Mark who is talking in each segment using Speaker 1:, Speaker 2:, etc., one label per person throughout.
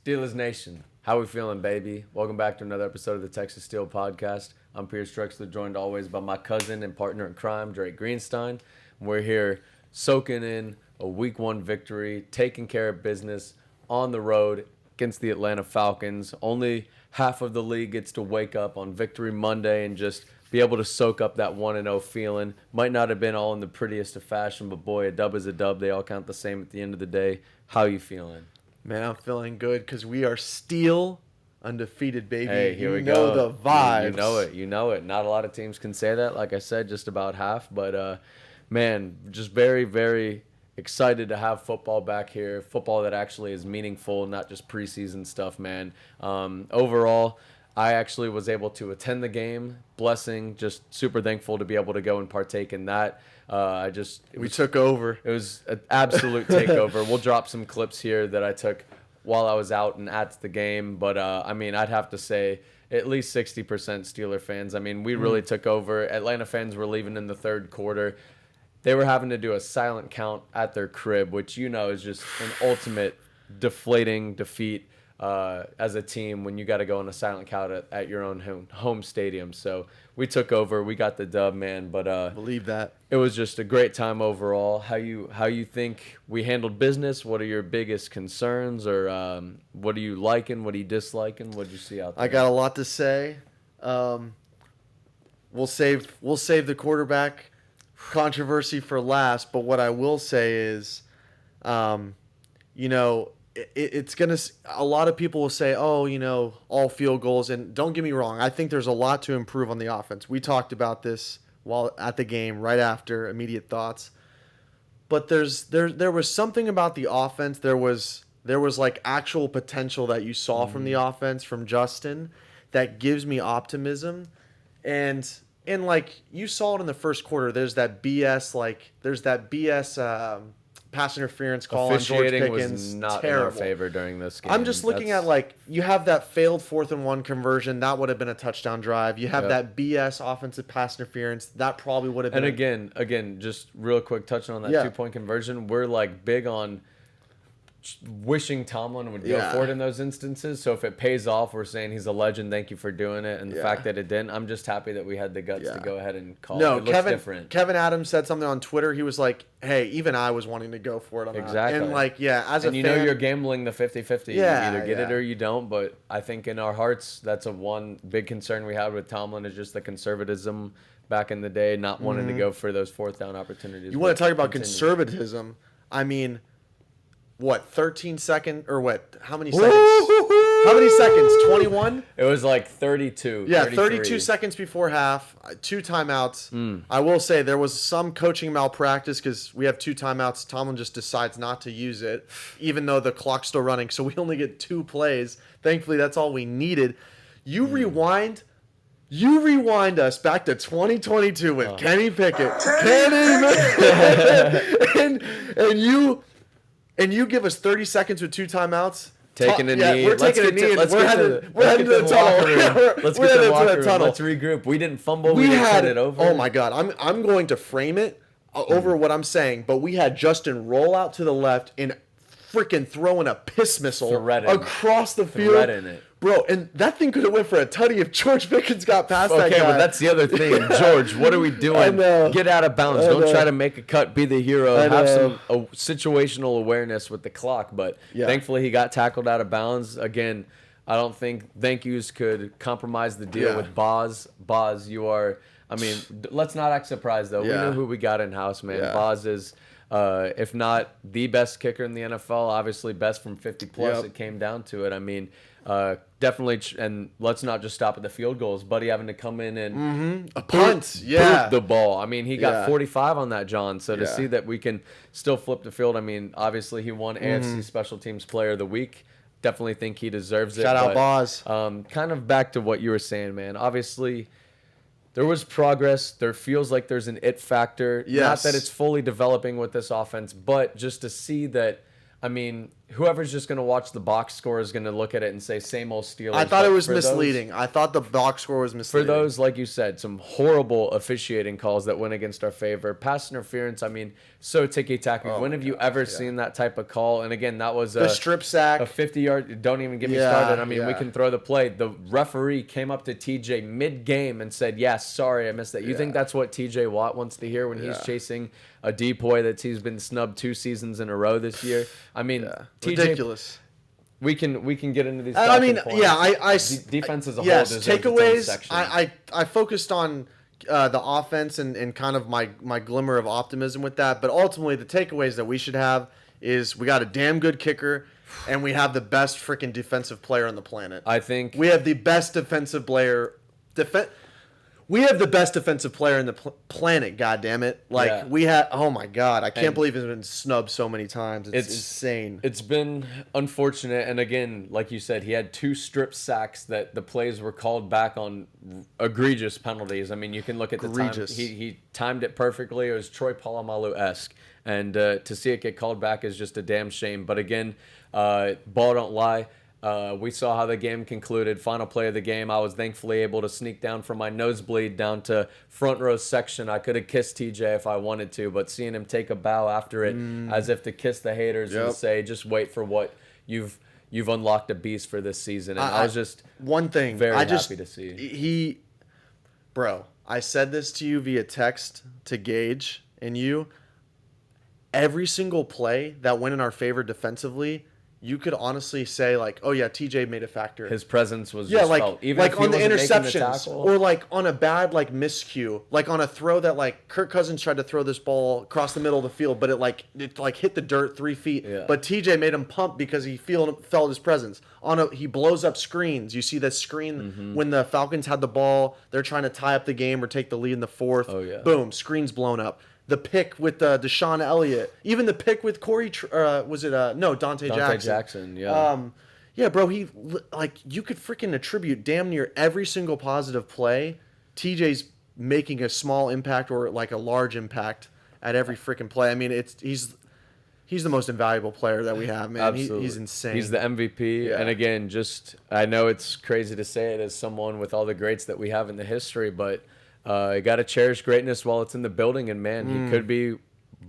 Speaker 1: Steelers Nation, how we feeling, baby? Welcome back to another episode of the Texas Steel Podcast. I'm Pierce Drexler, joined always by my cousin and partner in crime, Drake Greenstein. We're here soaking in a Week 1 victory, taking care of business on the road against the Atlanta Falcons. Only half of the league gets to wake up on Victory Monday and just be able to soak up that 1-0 feeling. Might not have been all in the prettiest of fashion, but boy, a dub is a dub. They all count the same at the end of the day. How you feeling?
Speaker 2: Man, I'm feeling good because we are still undefeated, baby.
Speaker 1: Hey, here we
Speaker 2: know
Speaker 1: go.
Speaker 2: The vibes.
Speaker 1: You know it. You know it. Not a lot of teams can say that. Like I said, just about half. But, man, just very, very excited to have football back here. Football that actually is meaningful, not just preseason stuff, man. Overall, I actually was able to attend the game. Blessing. Just super thankful to be able to go and partake in that.
Speaker 2: We took over.
Speaker 1: It was an absolute takeover. We'll drop some clips here that I took while I was out and at the game. But, I mean, I'd have to say at least 60% Steeler fans. I mean, we really took over. Atlanta fans were leaving in the third quarter. They were having to do a silent count at their crib, which, you know, is just an ultimate deflating defeat as a team when you got to go on a silent count at your own home stadium. So we took over. We got the dub, man. But
Speaker 2: Believe that.
Speaker 1: it was just a great time overall. How you think we handled business? What are your biggest concerns, or what are you liking? What are you disliking? What did you see out there?
Speaker 2: I got a lot to say. We'll save the quarterback controversy for last. But what I will say is, you know, it's gonna. A lot of people will say, "Oh, you know, all field goals." And don't get me wrong, I think there's a lot to improve on the offense. We talked about this while at the game, right after immediate thoughts. But there was something about the offense. There was like actual potential that you saw from the offense from Justin that gives me optimism. And like you saw it in the first quarter. There's that BS pass interference call on George
Speaker 1: Officiating
Speaker 2: Pickens.
Speaker 1: was not
Speaker 2: Terrible.
Speaker 1: in our favor during this game.
Speaker 2: I'm just looking at, like, you have that failed 4th and 1 conversion. That would have been a touchdown drive. You have that BS offensive pass interference. That probably would have been.
Speaker 1: And again, just real quick touching on that 2-point conversion. We're like big on wishing Tomlin would go for it in those instances. So if it pays off, we're saying he's a legend. Thank you for doing it. And the fact that it didn't, I'm just happy that we had the guts to go ahead and call it. It looks different.
Speaker 2: Kevin Adams said something on Twitter. He was like, "Hey, even I was wanting to go for it on that." And like, as a fan,
Speaker 1: you know you're gambling the 50-50.
Speaker 2: Yeah,
Speaker 1: you either get it or you don't. But I think in our hearts, that's one big concern we had with Tomlin is just the conservatism back in the day, not wanting to go for those 4th down opportunities.
Speaker 2: You want to talk about conservatism? I mean, what, 13 seconds or what? How many seconds? How many seconds? 21?
Speaker 1: It was like 32.
Speaker 2: Yeah,
Speaker 1: 33.
Speaker 2: 32 seconds before half, 2 timeouts. I will say there was some coaching malpractice because we have 2 timeouts. Tomlin just decides not to use it, even though the clock's still running. So we only get 2 plays. Thankfully, that's all we needed. You rewind us back to 2022 with Kenny Pickett. And you give us 30 seconds with 2 timeouts.
Speaker 1: Taking a knee.
Speaker 2: We're taking a knee. We're heading to the tunnel.
Speaker 1: Let's get to the locker room. Let's regroup. We didn't fumble. We didn't turn it over.
Speaker 2: Oh my God! I'm going to frame it over what I'm saying. But we had Justin roll out to the left and freaking throwing a piss missile across the field.
Speaker 1: Threading it.
Speaker 2: Bro, and that thing could have went for a tutty if George Pickens got past that guy.
Speaker 1: Okay, but that's the other thing. George, what are we doing?
Speaker 2: I know.
Speaker 1: Get out of bounds. Don't try to make a cut. Be the hero. Have some situational awareness with the clock. But thankfully, he got tackled out of bounds. Again, I don't think thank yous could compromise the deal with Boz. Boz, you are. I mean, let's not act surprised, though. We know who we got in-house, man. Boz is, if not the best kicker in the NFL, obviously best from 50-plus. It came down to it. I mean, definitely, and let's not just stop at the field goals. Buddy having to come in and
Speaker 2: a punt,
Speaker 1: boot the ball. I mean, he got 45 on that, John. So to see that we can still flip the field, I mean, obviously he won AFC Special Teams Player of the Week. Definitely think he deserves it.
Speaker 2: Shout out, Boz.
Speaker 1: Kind of back to what you were saying, man. Obviously, there was progress. There feels like there's an it factor. Not that it's fully developing with this offense, but just to see that, I mean, whoever's just going to watch the box score is going to look at it and say same old Steelers.
Speaker 2: I thought it
Speaker 1: But
Speaker 2: was
Speaker 1: for those-
Speaker 2: misleading. I thought the box score was
Speaker 1: For
Speaker 2: misleading.
Speaker 1: those, like you said, some horrible officiating calls that went against our favor. Pass interference, I mean, so ticky-tacky.
Speaker 2: Oh
Speaker 1: When
Speaker 2: my
Speaker 1: have you
Speaker 2: gosh,
Speaker 1: ever
Speaker 2: yeah.
Speaker 1: seen that type of call? And again, that was
Speaker 2: the strip sack.
Speaker 1: a 50-yard. Don't even get me
Speaker 2: Yeah,
Speaker 1: started. I mean, we
Speaker 2: yeah.
Speaker 1: can throw the play. The referee came up to TJ mid-game and said, "Yes, sorry, I missed that." You think
Speaker 2: Yeah.
Speaker 1: that's what TJ Watt wants to hear when he's
Speaker 2: Yeah.
Speaker 1: chasing a depoy that he's been snubbed 2 seasons in a row this year? I mean,
Speaker 2: Yeah.
Speaker 1: TJ.
Speaker 2: Ridiculous.
Speaker 1: We can get into these.
Speaker 2: I mean,
Speaker 1: talking points.
Speaker 2: yeah, I
Speaker 1: defense as a
Speaker 2: yes,
Speaker 1: whole deserves its own
Speaker 2: takeaways.
Speaker 1: section.
Speaker 2: I focused on the offense and kind of my glimmer of optimism with that, but ultimately the takeaways that we should have is we got a damn good kicker, and we have the best freaking defensive player on the planet.
Speaker 1: I think
Speaker 2: We have the best defensive player. We have the best defensive player in the planet. God damn it! Like
Speaker 1: Yeah.
Speaker 2: we had. Oh my god! I can't
Speaker 1: And-
Speaker 2: believe it's been snubbed so many times. It's insane.
Speaker 1: It's been unfortunate, and again, like you said, he had 2 strip sacks that the plays were called back on egregious penalties. I mean, you can look at the time.
Speaker 2: Egregious.
Speaker 1: He timed it perfectly. It was Troy Polamalu-esque, and to see it get called back is just a damn shame. But again, ball don't lie. We saw how the game concluded. Final play of the game, I was thankfully able to sneak down from my nosebleed down to front row section. I could have kissed TJ if I wanted to, but seeing him take a bow after it as if to kiss the haters and
Speaker 2: Yep.
Speaker 1: say, just wait for what you've unlocked a beast for this season. And I was just
Speaker 2: one thing.
Speaker 1: very
Speaker 2: I just,
Speaker 1: happy to see.
Speaker 2: Bro, I said this to you via text to Gage and you. Every single play that went in our favor defensively, you could honestly say like, oh yeah, TJ made a factor.
Speaker 1: His presence was
Speaker 2: Yeah,
Speaker 1: just
Speaker 2: like
Speaker 1: felt. Even
Speaker 2: like
Speaker 1: if he
Speaker 2: on the
Speaker 1: wasn't making the
Speaker 2: interceptions,
Speaker 1: tackle.
Speaker 2: or like on a bad like miscue, like on a throw that like Kirk Cousins tried to throw this ball across the middle of the field, but it hit the dirt 3 feet.
Speaker 1: Yeah.
Speaker 2: But TJ made him pump because he felt his presence. He blows up screens. You see that screen
Speaker 1: Mm-hmm.
Speaker 2: when the Falcons had the ball, they're trying to tie up the game or take the lead in the fourth.
Speaker 1: Oh, yeah.
Speaker 2: Boom, screens blown up. The pick with Deshaun Elliott, even the pick with Corey, Dante
Speaker 1: Jackson, yeah.
Speaker 2: Yeah, bro, you could freaking attribute damn near every single positive play. TJ's making a small impact or like a large impact at every freaking play. I mean, he's the most invaluable player that we have, man.
Speaker 1: Absolutely.
Speaker 2: He's insane.
Speaker 1: He's the MVP.
Speaker 2: Yeah.
Speaker 1: And again, I know it's crazy to say it as someone with all the greats that we have in the history, but you got to cherish greatness while it's in the building. And man, he could be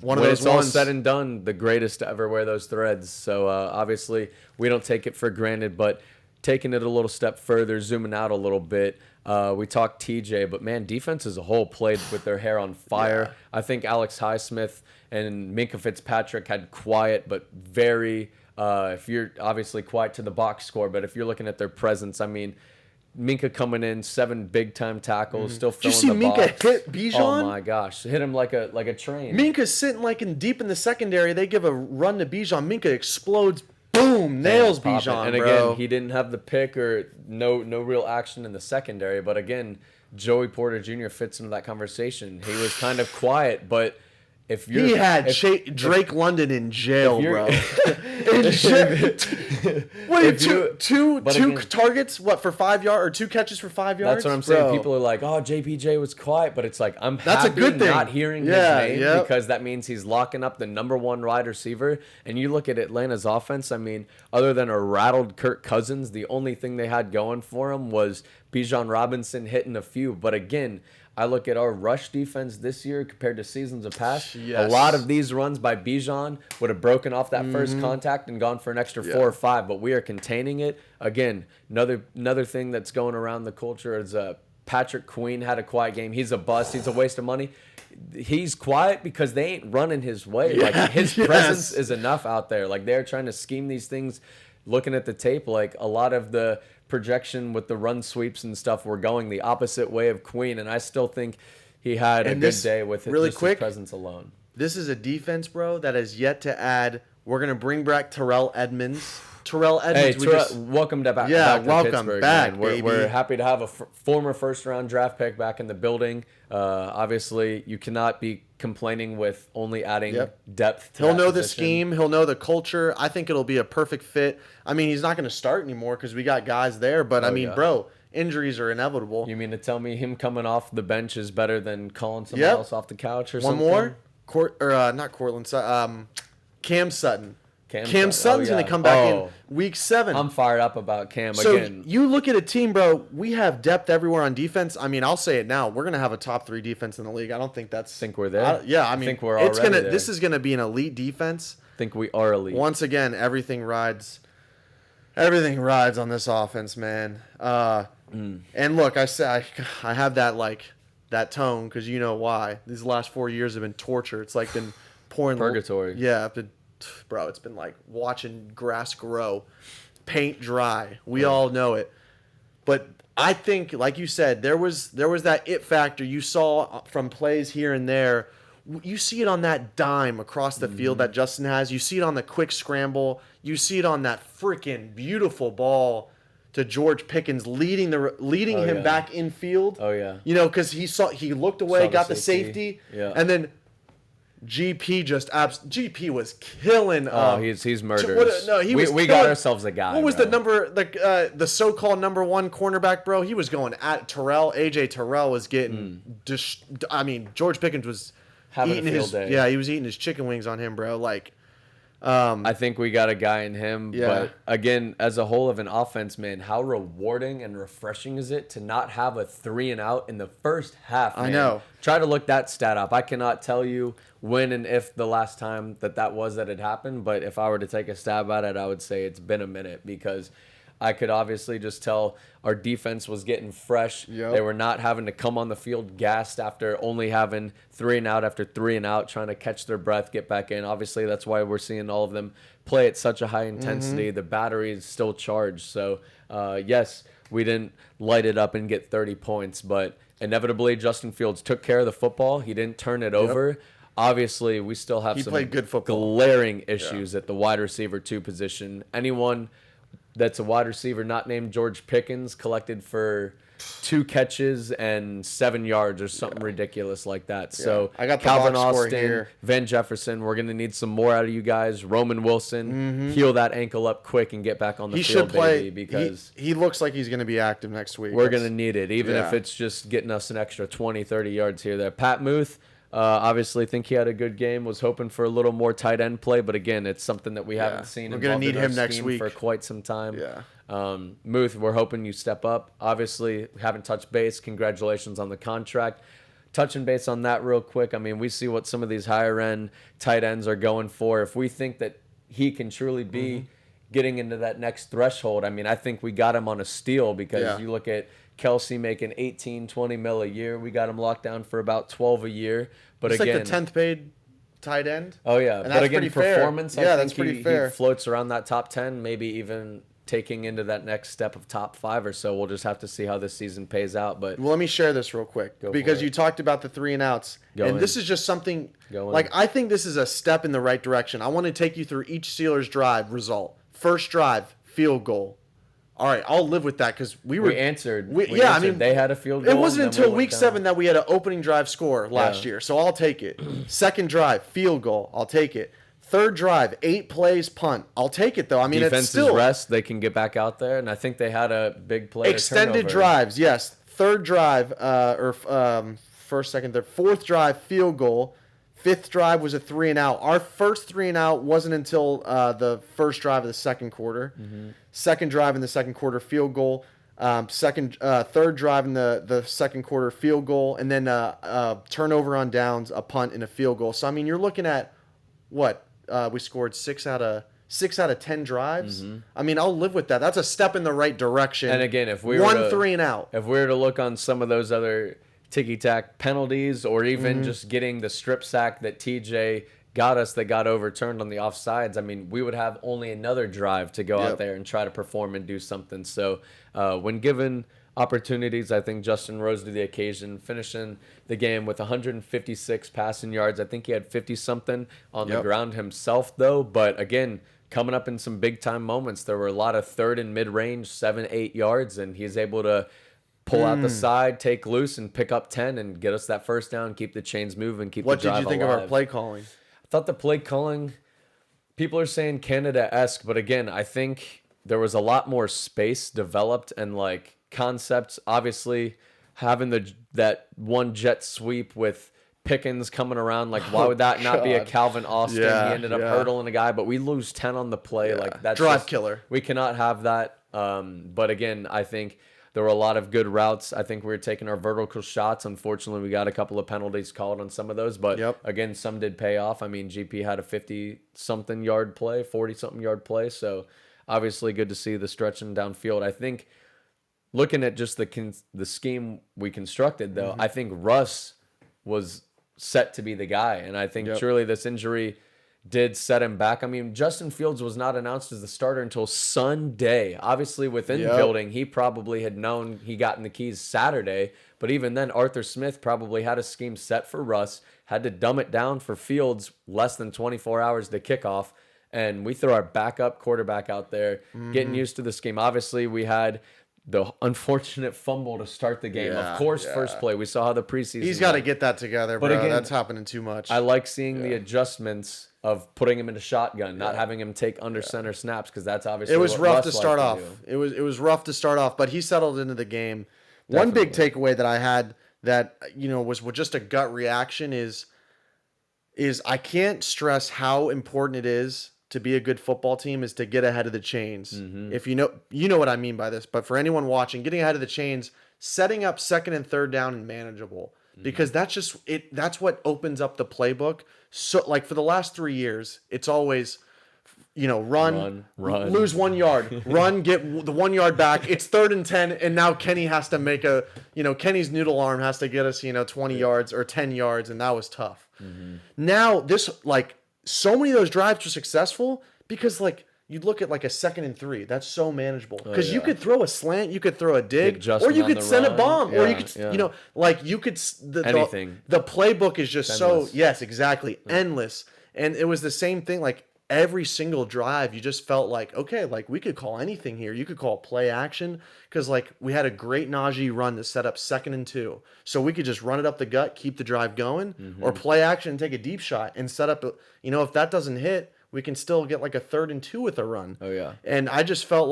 Speaker 2: One of
Speaker 1: when
Speaker 2: those
Speaker 1: it's all
Speaker 2: ones.
Speaker 1: said and done, the greatest to ever wear those threads. So obviously, we don't take it for granted, but taking it a little step further, zooming out a little bit. We talked TJ, but man, defense as a whole played with their hair on fire.
Speaker 2: Yeah.
Speaker 1: I think Alex Highsmith and Minka Fitzpatrick had quiet but very, if you're obviously quiet to the box score, but if you're looking at their presence, I mean, Minka coming in, 7 big-time tackles, still
Speaker 2: Did you
Speaker 1: filling
Speaker 2: see
Speaker 1: the
Speaker 2: Minka
Speaker 1: box.
Speaker 2: hit Bijan?
Speaker 1: Oh my gosh, hit him like a train.
Speaker 2: Minka's sitting deep in the secondary. They give a run to Bijan. Minka explodes. Boom, nails
Speaker 1: Pop it.
Speaker 2: Bijan,
Speaker 1: And
Speaker 2: bro.
Speaker 1: again, he didn't have the pick or no real action in the secondary. But again, Joey Porter Jr. fits into that conversation. He was kind of quiet, but if you're
Speaker 2: He had
Speaker 1: if-
Speaker 2: Drake London in jail, bro.
Speaker 1: you're-
Speaker 2: In jail. Wait,
Speaker 1: If you-
Speaker 2: two
Speaker 1: but again-
Speaker 2: targets? What, for 5 yards or 2 catches for 5 yards?
Speaker 1: That's what I'm saying.
Speaker 2: Bro.
Speaker 1: People are like, "Oh, JPJ was quiet," but it's like I'm
Speaker 2: That's a
Speaker 1: happy
Speaker 2: good thing.
Speaker 1: not hearing
Speaker 2: Yeah,
Speaker 1: his name
Speaker 2: yep.
Speaker 1: because that means he's locking up the number 1 wide receiver. And you look at Atlanta's offense. I mean, other than a rattled Kirk Cousins, the only thing they had going for him was Bijan Robinson hitting a few. But again, I look at our rush defense this year compared to seasons of past.
Speaker 2: Yes.
Speaker 1: A lot of these runs by Bijan would have broken off that first contact and gone for an extra 4 or 5, but we are containing it. Again, another thing that's going around the culture is Patrick Queen had a quiet game. He's a bust. He's a waste of money. He's quiet because they ain't running his way. Like his
Speaker 2: yes.
Speaker 1: presence is enough out there. Like they're trying to scheme these things. Looking at the tape, like a lot of the projection with the run sweeps and stuff were going the opposite way of Queen, and I still think he had a
Speaker 2: And
Speaker 1: good
Speaker 2: this-
Speaker 1: day with
Speaker 2: really
Speaker 1: just
Speaker 2: quick,
Speaker 1: his presence alone.
Speaker 2: This is a defense, bro, that has yet to add. We're going to bring back Terrell Edmonds. Terrell Edmonds.
Speaker 1: Hey, welcome back
Speaker 2: Yeah,
Speaker 1: to
Speaker 2: welcome
Speaker 1: Pittsburgh,
Speaker 2: back,
Speaker 1: man.
Speaker 2: baby.
Speaker 1: We're happy to have a former first-round draft pick back in the building. Obviously, you cannot be complaining with only adding
Speaker 2: Yep.
Speaker 1: depth to
Speaker 2: He'll
Speaker 1: that
Speaker 2: know the
Speaker 1: position.
Speaker 2: scheme. He'll know the culture. I think it'll be a perfect fit. I mean, he's not going to start anymore because we got guys there. But, I
Speaker 1: Oh,
Speaker 2: mean,
Speaker 1: yeah.
Speaker 2: bro, injuries are inevitable.
Speaker 1: You mean to tell me him coming off the bench is better than calling someone
Speaker 2: Yep.
Speaker 1: else off the couch or
Speaker 2: One
Speaker 1: something?
Speaker 2: more? Not Cortland. Cam Sutton. Cam Sutton's going to come back in week 7.
Speaker 1: I'm fired up about Cam
Speaker 2: so
Speaker 1: again.
Speaker 2: You look at a team, bro. We have depth everywhere on defense. I mean, I'll say it now. We're going to have a top 3 defense in the league. I don't think that's.
Speaker 1: Think we're there.
Speaker 2: I mean,
Speaker 1: think we're already there.
Speaker 2: This is going to be an elite defense.
Speaker 1: I think we are elite.
Speaker 2: Once again, everything rides on this offense, man. And look, I have that tone because you know why. These last 4 years have been torture. It's like been pouring
Speaker 1: purgatory.
Speaker 2: Yeah, bro, it's been like watching grass grow, paint dry. We all know it. But I think, like you said, there was that it factor you saw from plays here and there. You see it on that dime across the field that Justin has. You see it on the quick scramble. You see it on that freaking beautiful ball to George Pickens leading him back in field.
Speaker 1: Oh yeah.
Speaker 2: You know, because he looked away, got the safety, and then GP was killing.
Speaker 1: He's murderous. We got ourselves a guy.
Speaker 2: What was the number? The so-called number 1 cornerback, bro? He was going at Terrell. AJ Terrell was getting. I mean, George Pickens was
Speaker 1: having
Speaker 2: eating
Speaker 1: a field day.
Speaker 2: Yeah, he was eating his chicken wings on him, bro. Like.
Speaker 1: I think we got a guy in him, but again, as a whole of an offense, man, how rewarding and refreshing is it to not have a 3 and out in the first half, man?
Speaker 2: I know.
Speaker 1: Try to look that stat up. I cannot tell you when and if the last time that had happened, but if I were to take a stab at it, I would say it's been a minute because I could obviously just tell our defense was getting fresh.
Speaker 2: Yep.
Speaker 1: They were not having to come on the field gassed after only having 3 and out after 3 and out, trying to catch their breath, get back in. Obviously, that's why we're seeing all of them play at such a high intensity. The battery is still charged. So, yes, we didn't light it up and get 30 points, but inevitably Justin Fields took care of the football. He didn't turn it over. Obviously, we still have some
Speaker 2: played good football.
Speaker 1: glaring issues at the wide receiver 2 position. Anyone that's a wide receiver not named George Pickens collected for 2 catches and 7 yards or something ridiculous like that. So
Speaker 2: I got the
Speaker 1: Calvin
Speaker 2: box score
Speaker 1: Austin,
Speaker 2: here.
Speaker 1: Van Jefferson, we're going to need some more out of you guys. Roman Wilson, heal that ankle up quick and get back on the
Speaker 2: He
Speaker 1: field,
Speaker 2: should play
Speaker 1: baby, because
Speaker 2: he looks like he's going to be active next week.
Speaker 1: we're going to need it, even if
Speaker 2: Yeah.
Speaker 1: it's just getting us an extra 20, 30 yards here or there. Pat Muth, obviously think he had a good game, was hoping for a little more tight end play, but again, it's something that we haven't seen.
Speaker 2: We're going to need
Speaker 1: involved in
Speaker 2: him
Speaker 1: our
Speaker 2: next
Speaker 1: scheme
Speaker 2: week
Speaker 1: for quite some time.
Speaker 2: Yeah.
Speaker 1: Muth, we're hoping you step up. Obviously, we haven't touched base. Congratulations on the contract. Touching base on that real quick, I mean, we see what some of these higher-end tight ends are going for. If we think that he can truly be getting into that next threshold, I mean, I think we got him on a steal because you look at Kelsey making 18, 20 mil a year. We got him locked down for about 12 a year. But
Speaker 2: It's
Speaker 1: again,
Speaker 2: like the 10th paid tight end.
Speaker 1: oh yeah,
Speaker 2: And
Speaker 1: but
Speaker 2: that's
Speaker 1: again,
Speaker 2: pretty fair.
Speaker 1: performance.
Speaker 2: Yeah,
Speaker 1: I
Speaker 2: that's
Speaker 1: think
Speaker 2: pretty
Speaker 1: he
Speaker 2: fair.
Speaker 1: floats around that top 10, maybe even taking into that next step of top 5 or so. We'll just have to see how this season pays out. But
Speaker 2: Well, let me share this real quick
Speaker 1: Go for
Speaker 2: because
Speaker 1: it.
Speaker 2: you talked about the 3 and outs, and this is just something like I think this is a step in the right direction. I want to take you through each Steelers drive result. First drive, field goal. All right, I'll live with that because we
Speaker 1: answered.
Speaker 2: I mean,
Speaker 1: they had a field goal.
Speaker 2: It wasn't
Speaker 1: and then
Speaker 2: until
Speaker 1: we
Speaker 2: week
Speaker 1: went down.
Speaker 2: 7 that we had an opening drive score last year, so I'll take it. Second drive, field goal. I'll take it. Third drive, 8 plays, punt. I'll take it though. I mean,
Speaker 1: Defense's
Speaker 2: it's still
Speaker 1: rest. They can get back out there, and I think they had a big play.
Speaker 2: extended drives. Yes, third drive, first, second, third, fourth drive, field goal. Fifth drive was a 3 and out. Our first 3 and out wasn't until the first drive of the second quarter. Second drive in the second quarter, field goal. Third drive in the second quarter, field goal, and then turnover on downs, a punt, and a field goal. So I mean, you're looking at what we scored 6 out of 10 drives. I mean, I'll live with that. That's a step in the right direction.
Speaker 1: And again, if we
Speaker 2: were
Speaker 1: were to,
Speaker 2: 3 and out,
Speaker 1: if we were to look on some of those other ticky-tack penalties, or even just getting the strip sack that TJ got us that got overturned on the offsides, I mean, we would have only another drive to go out there and try to perform and do something. So when given opportunities, I think Justin rose to the occasion, finishing the game with 156 passing yards. I think he had 50-something on the ground himself, though. But again, coming up in some big-time moments, there were a lot of third and mid-range, 7-8 yards, and he's able to pull out the side, take loose, and pick up 10 and get us that first down, keep the chains moving, keep the drive alive.
Speaker 2: What did you think of our play calling?
Speaker 1: I thought the play calling, people are saying Canada-esque, but again, I think there was a lot more space developed and like concepts. Obviously, having that one jet sweep with Pickens coming around. Like, why would that not be a
Speaker 2: God.
Speaker 1: Calvin Austin?
Speaker 2: Yeah,
Speaker 1: He ended up
Speaker 2: yeah.
Speaker 1: hurdling a guy, but we lose 10 on the play.
Speaker 2: Yeah.
Speaker 1: Like, that's
Speaker 2: Drive
Speaker 1: just-
Speaker 2: killer.
Speaker 1: We cannot have that. But again, I think there were a lot of good routes. I think we were taking our vertical shots. Unfortunately, we got a couple of penalties called on some of those. But
Speaker 2: Yep.
Speaker 1: again, some did pay off. I mean, GP had a 50-something yard play, 40-something yard play. So obviously good to see the stretching downfield. I think looking at just the scheme we constructed, though, I think Russ was set to be the guy. And I think surely this injury did set him back. I mean, Justin Fields was not announced as the starter until Sunday. Obviously, within building, he probably had known he got in the keys Saturday. But even then, Arthur Smith probably had a scheme set for Russ, had to dumb it down for Fields less than 24 hours to kick off. And we throw our backup quarterback out there, getting used to the scheme. Obviously, we had the unfortunate fumble to start the game.
Speaker 2: Yeah,
Speaker 1: Of course,
Speaker 2: yeah.
Speaker 1: first play. We saw how the preseason
Speaker 2: He's got to
Speaker 1: went.
Speaker 2: get that together,
Speaker 1: But
Speaker 2: bro.
Speaker 1: again,
Speaker 2: That's happening too much.
Speaker 1: I like seeing the adjustments of putting him into shotgun, not having him take under center snaps, because that's obviously
Speaker 2: It was
Speaker 1: what
Speaker 2: rough
Speaker 1: Russ
Speaker 2: to
Speaker 1: liked
Speaker 2: start off.
Speaker 1: do.
Speaker 2: It was rough to start off, but he settled into the game. One big takeaway that I had that was just a gut reaction is I can't stress how important it is to be a good football team is to get ahead of the chains. If you know what I mean by this, but for anyone watching, getting ahead of the chains, setting up second and third down and manageable. Because that's just it. That's what opens up the playbook. So, like for the last 3 years, it's always, run, lose 1 yard, run, get the 1 yard back. It's 3rd and 10, and now Kenny has to make Kenny's noodle arm has to get us, 20 yards or 10 yards, and that was tough. Now this so many of those drives were successful because you'd look at a 2nd and 3. That's so manageable because you could throw a slant, you could throw a dig,
Speaker 1: Justin
Speaker 2: or you
Speaker 1: on
Speaker 2: could
Speaker 1: the
Speaker 2: send a
Speaker 1: run.
Speaker 2: bomb, or you
Speaker 1: Yeah,
Speaker 2: could,
Speaker 1: yeah.
Speaker 2: you could
Speaker 1: Anything.
Speaker 2: The playbook is just
Speaker 1: Endless.
Speaker 2: so endless, endless, and it was the same thing. Every single drive, you just felt okay, we could call anything here. You could call play action because we had a great Najee run to set up 2nd and 2, so we could just run it up the gut, keep the drive going, or play action and take a deep shot and set up. If that doesn't hit, we can still get a 3rd and 2 with a run.
Speaker 1: Oh, yeah.
Speaker 2: And I just felt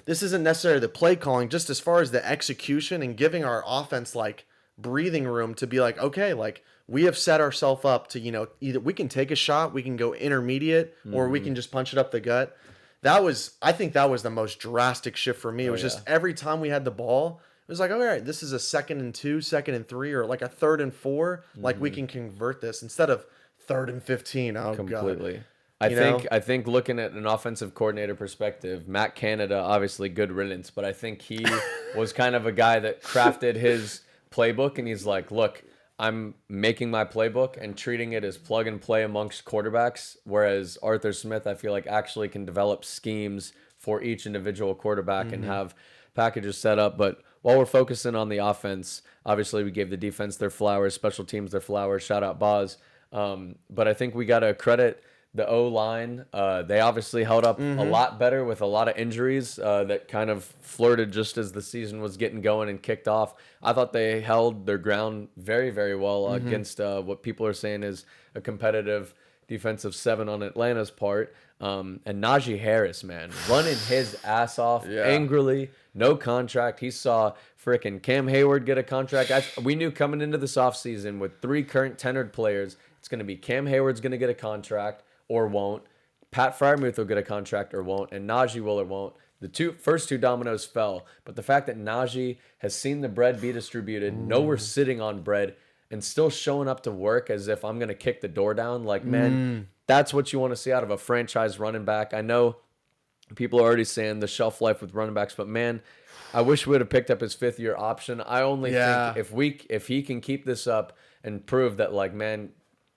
Speaker 2: this isn't necessarily the play calling, just as far as the execution and giving our offense breathing room to be okay, we have set ourselves up to, either we can take a shot, we can go intermediate, or we can just punch it up the gut. I think that was the most drastic shift for me. It was just every time we had the ball, it was all right, this is a 2nd and 2, 2nd and 3, or a 3rd and 4. We can convert this instead of 3rd and 15. Oh,
Speaker 1: Completely.
Speaker 2: God.
Speaker 1: I think looking at an offensive coordinator perspective, Matt Canada, obviously good riddance, but I think he was kind of a guy that crafted his playbook, and he's like, look, I'm making my playbook and treating it as plug and play amongst quarterbacks, whereas Arthur Smith, I feel actually can develop schemes for each individual quarterback and have packages set up. But while we're focusing on the offense, obviously we gave the defense their flowers, special teams their flowers, shout out Boz. But I think we got to credit the O-line. They obviously held up a lot better with a lot of injuries that kind of flirted just as the season was getting going and kicked off. I thought they held their ground very, very well against what people are saying is a competitive defensive 7 on Atlanta's part. And Najee Harris, man, running his ass off angrily, no contract. He saw frickin' Cam Hayward get a contract. We knew coming into this offseason with 3 current tenured players, it's going to be Cam Hayward's going to get a contract or won't. Pat Freiermuth will get a contract or won't, and Najee will or won't. The first two dominoes fell, but the fact that Najee has seen the bread be distributed, know we're sitting on bread, and still showing up to work as if I'm going to kick the door down, man, that's what you want to see out of a franchise running back. I know people are already saying the shelf life with running backs, but man, I wish we would have picked up his 5th-year option. I only think if he can keep this up and prove that, man,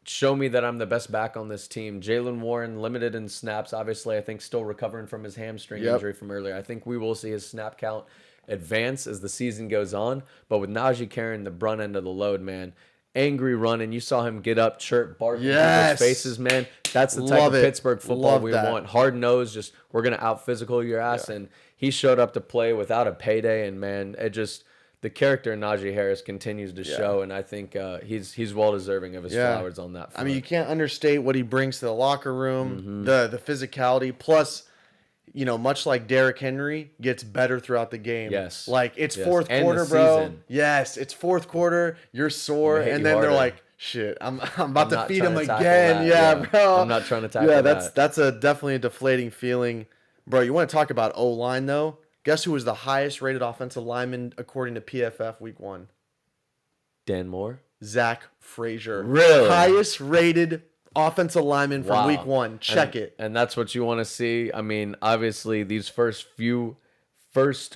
Speaker 1: show me that I'm the best back on this team. Jaylen Warren, limited in snaps. Obviously, I think still recovering from his hamstring injury from earlier. I think we will see his snap count advance as the season goes on. But with Najee carrying the brunt end of the load, man, angry running. You saw him get up, chirp, bark in people's faces, man. That's the type of Pittsburgh football we want. Hard nose, just we're going to out physical your ass. And he showed up to play without a payday. And, man, it just... the character in Najee Harris continues to show, and I think he's well deserving of his flowers on that front.
Speaker 2: I mean, you can't understate what he brings to the locker room, the physicality. Plus, much like Derrick Henry, gets better throughout the game.
Speaker 1: Yes.
Speaker 2: Like, it's
Speaker 1: Yes.
Speaker 2: fourth
Speaker 1: And
Speaker 2: quarter,
Speaker 1: the
Speaker 2: bro.
Speaker 1: season.
Speaker 2: Yes, it's fourth quarter. You're sore.
Speaker 1: hit
Speaker 2: And
Speaker 1: you
Speaker 2: then they're
Speaker 1: harder.
Speaker 2: like, shit, I'm about
Speaker 1: I'm
Speaker 2: to
Speaker 1: not
Speaker 2: feed
Speaker 1: trying
Speaker 2: him
Speaker 1: to tackle
Speaker 2: again.
Speaker 1: that.
Speaker 2: Yeah,
Speaker 1: Yeah.
Speaker 2: bro.
Speaker 1: I'm not trying to tackle
Speaker 2: Yeah,
Speaker 1: that.
Speaker 2: that's definitely a deflating feeling. Bro, you want to talk about O-line, though? Guess who was the highest rated offensive lineman according to PFF week 1?
Speaker 1: Dan Moore.
Speaker 2: Zach Frazier.
Speaker 1: Really?
Speaker 2: Highest rated offensive lineman from
Speaker 1: Wow.
Speaker 2: week 1. Check it.
Speaker 1: And that's what you want to see. I mean, obviously, these first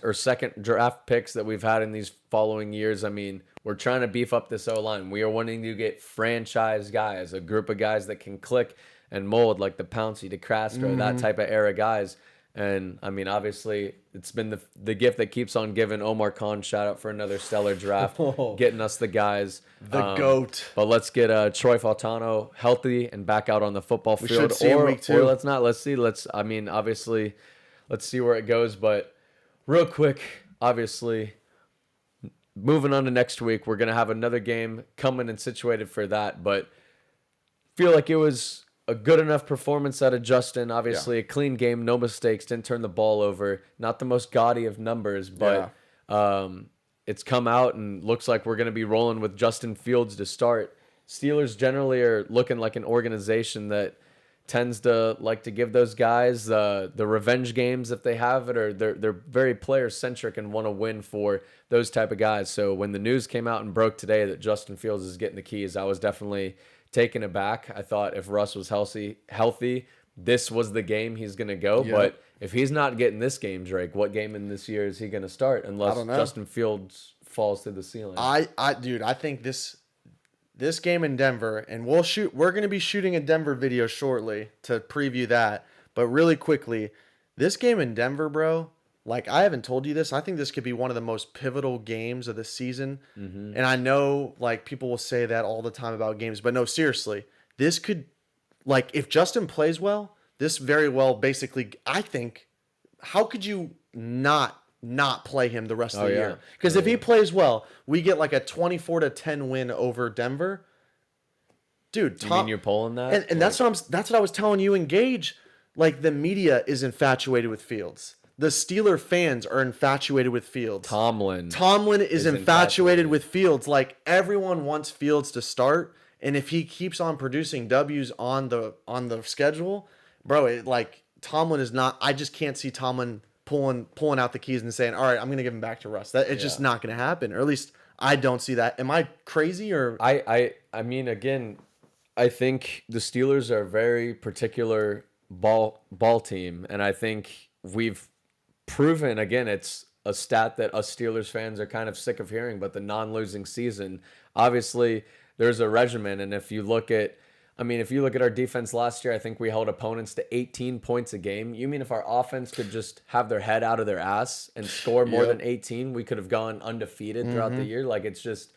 Speaker 1: or second draft picks that we've had in these following years, I mean, we're trying to beef up this O-line. We are wanting to get franchise guys, a group of guys that can click and mold, like the Pouncey, DeCrasco, that type of era guys. And, I mean, obviously, it's been the gift that keeps on giving. Omar Khan, shout out for another stellar draft, getting us the guys.
Speaker 2: The GOAT.
Speaker 1: But let's get Troy Fautano healthy and back out on the football field.
Speaker 2: should see him week 2.
Speaker 1: Or let's not. Let's see. Obviously, let's see where it goes. But real quick, obviously, moving on to next week, we're going to have another game coming and situated for that. But feel like it was a good enough performance out of Justin. Obviously, a clean game, no mistakes, didn't turn the ball over. Not the most gaudy of numbers, but it's come out and looks like we're going to be rolling with Justin Fields to start. Steelers generally are looking like an organization that tends to like to give those guys the revenge games if they have it, or they're very player centric and want to win for those type of guys. So when the news came out and broke today that Justin Fields is getting the keys, I was definitely taken aback. I thought if Russ was healthy, this was the game he's going to go.
Speaker 2: Yep.
Speaker 1: But if he's not getting this game, Drake, what game in this year is he going to start unless
Speaker 2: don't know.
Speaker 1: Justin Fields falls through the ceiling?
Speaker 2: Dude, I think this game in Denver, and we're going to be shooting a Denver video shortly to preview that. But really quickly, this game in Denver, bro, like, I haven't told you this. I think this could be one of the most pivotal games of the season. Mm-hmm. And I know, like, people will say that all the time about games. But no, seriously. This could, like, if Justin plays well, this very well basically, I think, how could you not play him the rest of the year? Because if he plays well, we get, like, a 24-10 win over Denver. Dude,
Speaker 1: You mean you're pulling that?
Speaker 2: and that's what I was telling you and Gage. Like, the media is infatuated with Fields. The Steeler fans are infatuated with Fields.
Speaker 1: Tomlin
Speaker 2: is infatuated with Fields. Like, everyone wants Fields to start, and if he keeps on producing W's on the schedule, bro, Tomlin is not. I just can't see Tomlin pulling out the keys and saying, "All right, I'm going to give him back to Russ." It's just not going to happen, or at least I don't see that. Am I crazy or?
Speaker 1: I mean, again, I think the Steelers are a very particular ball team, and I think we've proven, again, it's a stat that us Steelers fans are kind of sick of hearing, but the non-losing season, obviously there's a regimen. And if you look at our defense last year, I think we held opponents to 18 points a game. You mean if our offense could just have their head out of their ass and score more than 18, we could have gone undefeated throughout the year? Like, it's just,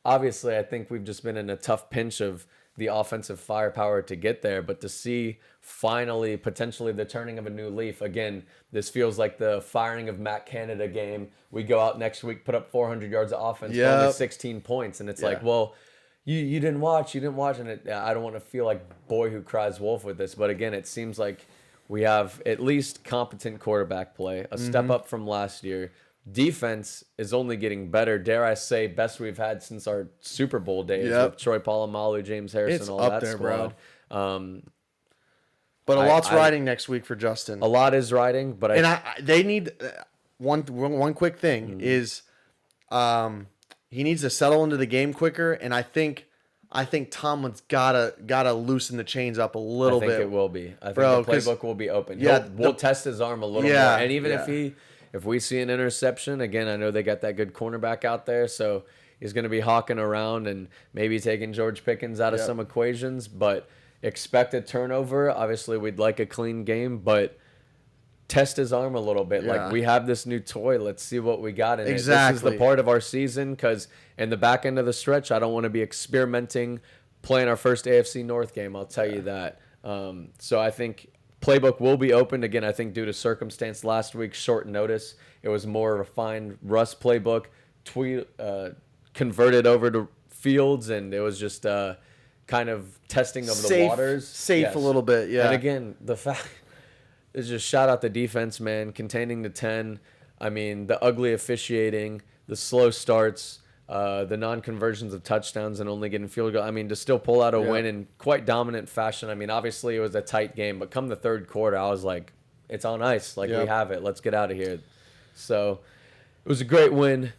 Speaker 1: obviously, I think we've just been in a tough pinch of the offensive firepower to get there, but to see finally potentially the turning of a new leaf. Again, this feels like the firing of Matt Canada game. We go out next week, put up 400 yards of offense, only 16 points, and it's like, well, you didn't watch, and I don't want to feel like boy who cries wolf with this, but again, it seems like we have at least competent quarterback play, a step up from last year. Defense is only getting better. Dare I say, best we've had since our Super Bowl days with Troy Polamalu, James Harrison,
Speaker 2: It's
Speaker 1: all
Speaker 2: up
Speaker 1: that
Speaker 2: there,
Speaker 1: squad.
Speaker 2: But a lot's riding next week for Justin.
Speaker 1: A lot is riding, but
Speaker 2: they need one quick thing is he needs to settle into the game quicker, and I think Tomlin's gotta loosen the chains up a little bit.
Speaker 1: I think it will be. I think the playbook will be open. We'll test his arm a little more, and even if we see an interception, again, I know they got that good cornerback out there, so he's going to be hawking around and maybe taking George Pickens out of some equations, but expect a turnover. Obviously, we'd like a clean game, but test his arm a little bit. Like, we have this new toy. Let's see what we got in it. This is the part of our season, because in the back end of the stretch, I don't want to be experimenting playing our first AFC North game. I'll tell you that. So I think playbook will be opened. Again, I think due to circumstance last week, short notice, it was more refined Russ playbook, converted over to Fields, and it was just kind of testing of the waters.
Speaker 2: Safe a little bit, yeah.
Speaker 1: And again, the fact it's just shout out the defense, man, containing the 10. I mean, the ugly officiating, the slow starts, the non-conversions of touchdowns and only getting field goal. I mean, to still pull out a win in quite dominant fashion. I mean, obviously it was a tight game, but come the third quarter, I was like, it's on ice. Like, we have it. Let's get out of here. So it was a great win.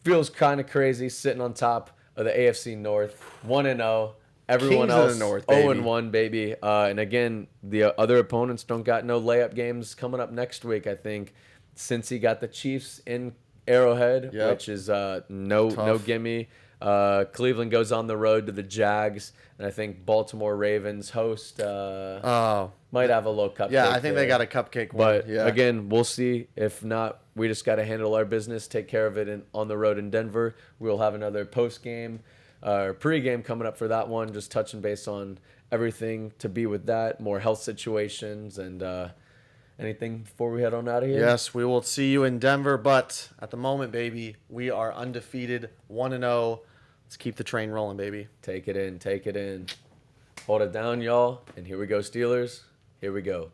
Speaker 1: Feels kind of crazy sitting on top of the AFC North, 1-0. Everyone
Speaker 2: Kings of the
Speaker 1: else
Speaker 2: North, baby.
Speaker 1: 0-1, baby. And again, the other opponents don't got no layup games coming up next week, I think. Cincy got the Chiefs in Arrowhead, which is no gimme. Cleveland goes on the road to the Jags, and I think Baltimore Ravens host. Might have a little cupcake.
Speaker 2: Yeah, I think they got a cupcake one.
Speaker 1: But again, we'll see. If not, we just got to handle our business, take care of it on the road in Denver. We'll have another post game or pre-game coming up for that one, just touching base on everything to be with that, more health situations, and anything before we head on out of here?
Speaker 2: Yes, we will see you in Denver, but at the moment, baby, we are undefeated, 1-0. Let's keep the train rolling, baby.
Speaker 1: Take it in. Hold it down, y'all. And here we go, Steelers. Here we go.